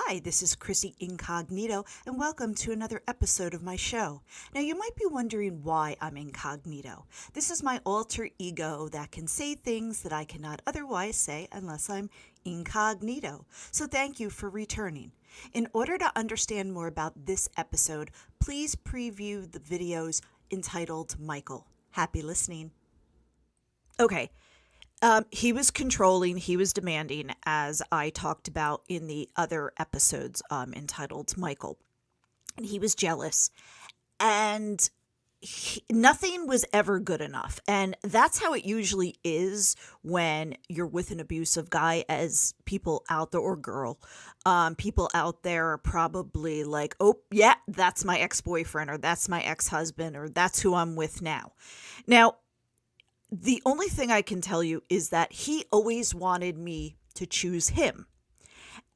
Hi, this is Chrissy Incognito, and welcome to another episode of my show. Now, you might be wondering why I'm incognito. This is my alter ego that can say things that I cannot otherwise say unless I'm incognito. So, thank you for returning. In order to understand more about this episode, please preview the videos entitled Michael. Happy listening. Okay, he was controlling, he was demanding, as I talked about in the other episodes entitled Michael. And he was jealous, and nothing was ever good enough. And that's how it usually is when you're with an abusive guy, as people out there, or girl, people out there are probably like, oh, yeah, that's my ex-boyfriend, or that's my ex-husband, or that's who I'm with now. Now, the only thing I can tell you is that he always wanted me to choose him.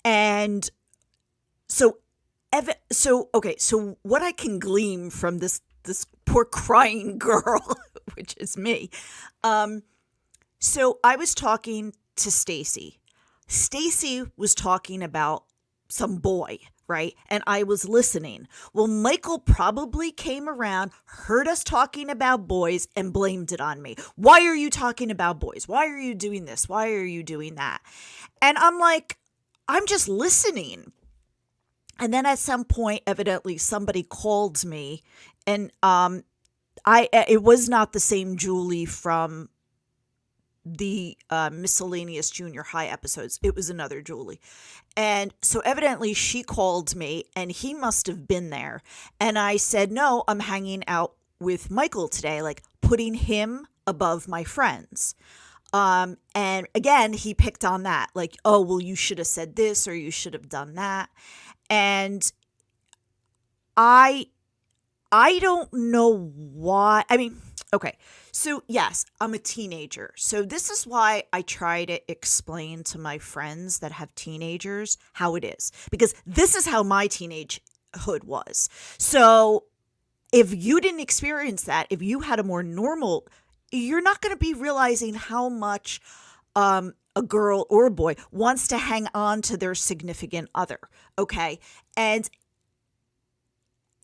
And so what I can glean from this poor crying girl, which is me. So I was talking to Stacy. Stacy was talking about some boy, right? And I was listening. Well, Michael probably came around, heard us talking about boys, and blamed it on me. Why are you talking about boys? Why are you doing this? Why are you doing that? And I'm like, I'm just listening. And then at some point, evidently, somebody called me, and it was not the same Julie from the miscellaneous junior high episodes. It was another Julie. And so evidently she called me, and he must have been there. And I said, no, I'm hanging out with Michael today, like putting him above my friends. And again, he picked on that, like, oh, well, you should have said this, or you should have done that. And I don't know why. I mean, okay. So yes, I'm a teenager. So this is why I try to explain to my friends that have teenagers how it is, because this is how my teenagehood was. So if you didn't experience that, if you had a more normal, you're not going to be realizing how much a girl or a boy wants to hang on to their significant other. Okay. And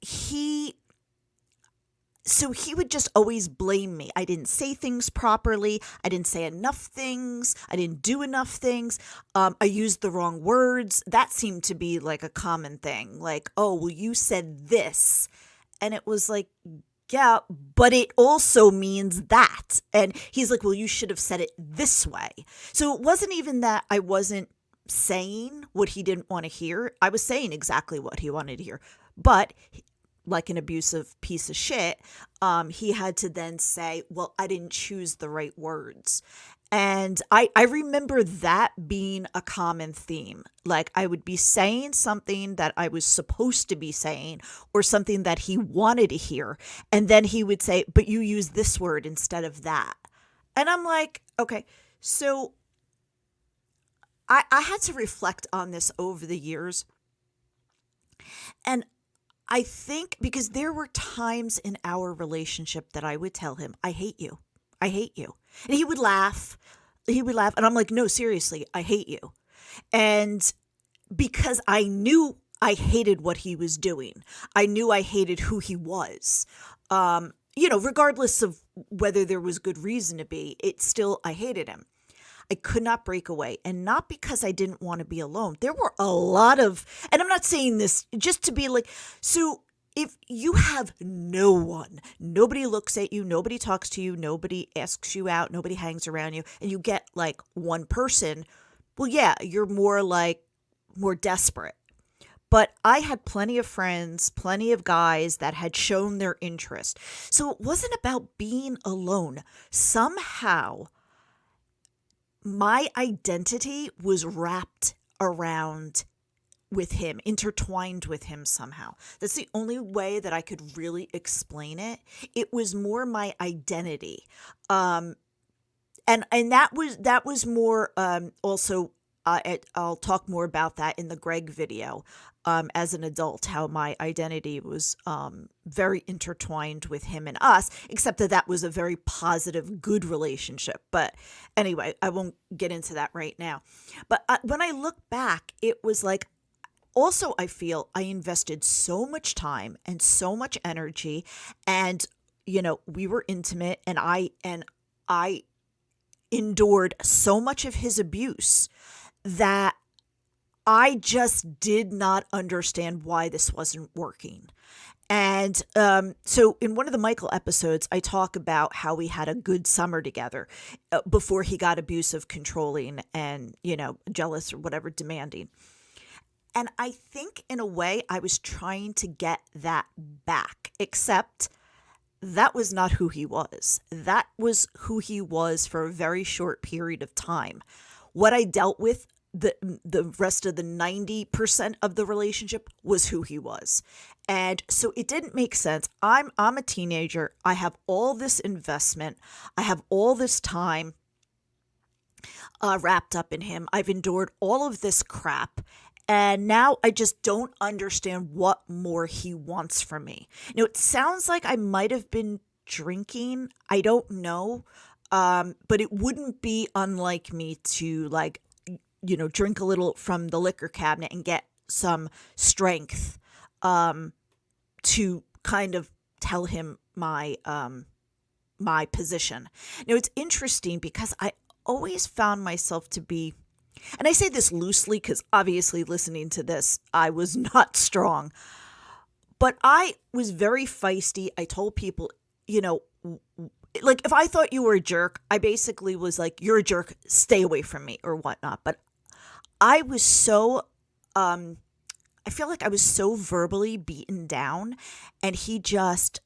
he would just always blame me. I didn't say things properly. I didn't say enough things. I didn't do enough things. I used the wrong words. That seemed to be like a common thing. Like, oh, well, you said this. And it was like, yeah, but it also means that. And he's like, well, you should have said it this way. So it wasn't even that I wasn't saying what he didn't want to hear. I was saying exactly what he wanted to hear. But like an abusive piece of shit, he had to then say, well, I didn't choose the right words. And I remember that being a common theme. Like I would be saying something that I was supposed to be saying, or something that he wanted to hear. And then he would say, but you use this word instead of that. And I'm like, okay, so I had to reflect on this over the years. And I think because there were times in our relationship that I would tell him, I hate you. I hate you. And he would laugh. And I'm like, no, seriously, I hate you. And because I knew I hated what he was doing, I knew I hated who he was. Regardless of whether there was good reason to be, I hated him. I could not break away, and not because I didn't want to be alone. There were a lot of, and I'm not saying this just to be like, so if you have no one, nobody looks at you, nobody talks to you, nobody asks you out, nobody hangs around you, and you get like one person, well, yeah, you're more desperate. But I had plenty of friends, plenty of guys that had shown their interest. So it wasn't about being alone. Somehow, my identity was wrapped around with him, intertwined with him somehow. That's the only way that I could really explain it. It was more my identity. And that was more also I'll talk more about that in the Greg video as an adult, how my identity was very intertwined with him and us, except that was a very positive, good relationship. But anyway, I won't get into that right now. But when I look back, it was like also, I feel I invested so much time and so much energy, and we were intimate, and I endured so much of his abuse that I just did not understand why this wasn't working. And so in one of the Michael episodes, I talk about how we had a good summer together before he got abusive, controlling, and, jealous or whatever, demanding. And I think in a way I was trying to get that back, except that was not who he was. That was who he was for a very short period of time. What I dealt with the rest of the 90% of the relationship was who he was. And so it didn't make sense. I'm a teenager. I have all this investment. I have all this time wrapped up in him. I've endured all of this crap. And now I just don't understand what more he wants from me. It sounds like I might have been drinking. I don't know. But it wouldn't be unlike me to drink a little from the liquor cabinet and get some strength to kind of tell him my position. It's interesting because I always found myself to be, and I say this loosely because obviously listening to this, I was not strong, but I was very feisty. I told people, if I thought you were a jerk, I basically was like, you're a jerk, stay away from me or whatnot. But I was so, I feel like I was so verbally beaten down, and he just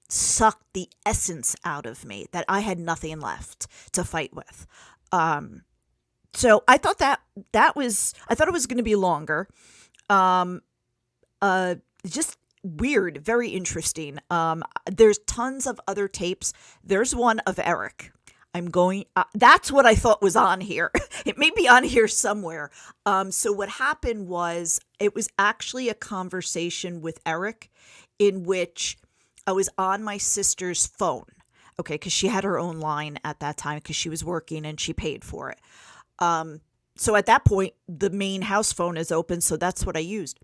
sucked the essence out of me that I had nothing left to fight with. So I thought I thought it was going to be longer. Just weird, very interesting. There's tons of other tapes. There's one of Eric. That's what I thought was on here. It may be on here somewhere. So what happened was it was actually a conversation with Eric in which I was on my sister's phone. Okay, because she had her own line at that time because she was working and she paid for it. So at that point, the main house phone is open, so that's what I used.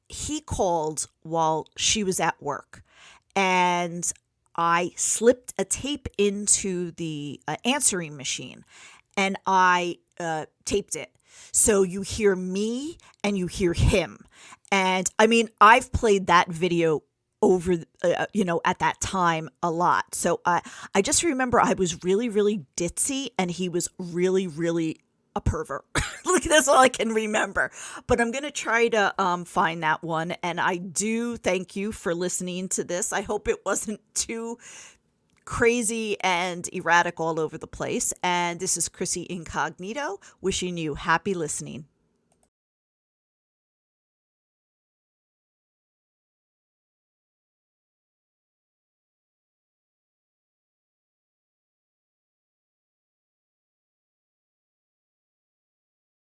He called while she was at work, and I slipped a tape into the answering machine, and I taped it. So you hear me and you hear him. And I mean, I've played that video over, at that time a lot. So I just remember I was really, really ditzy, and he was really, really a pervert. Like, that's all I can remember. But I'm going to try to find that one. And I do thank you for listening to this. I hope it wasn't too crazy and erratic all over the place. And this is Chrissy Incognito wishing you happy listening.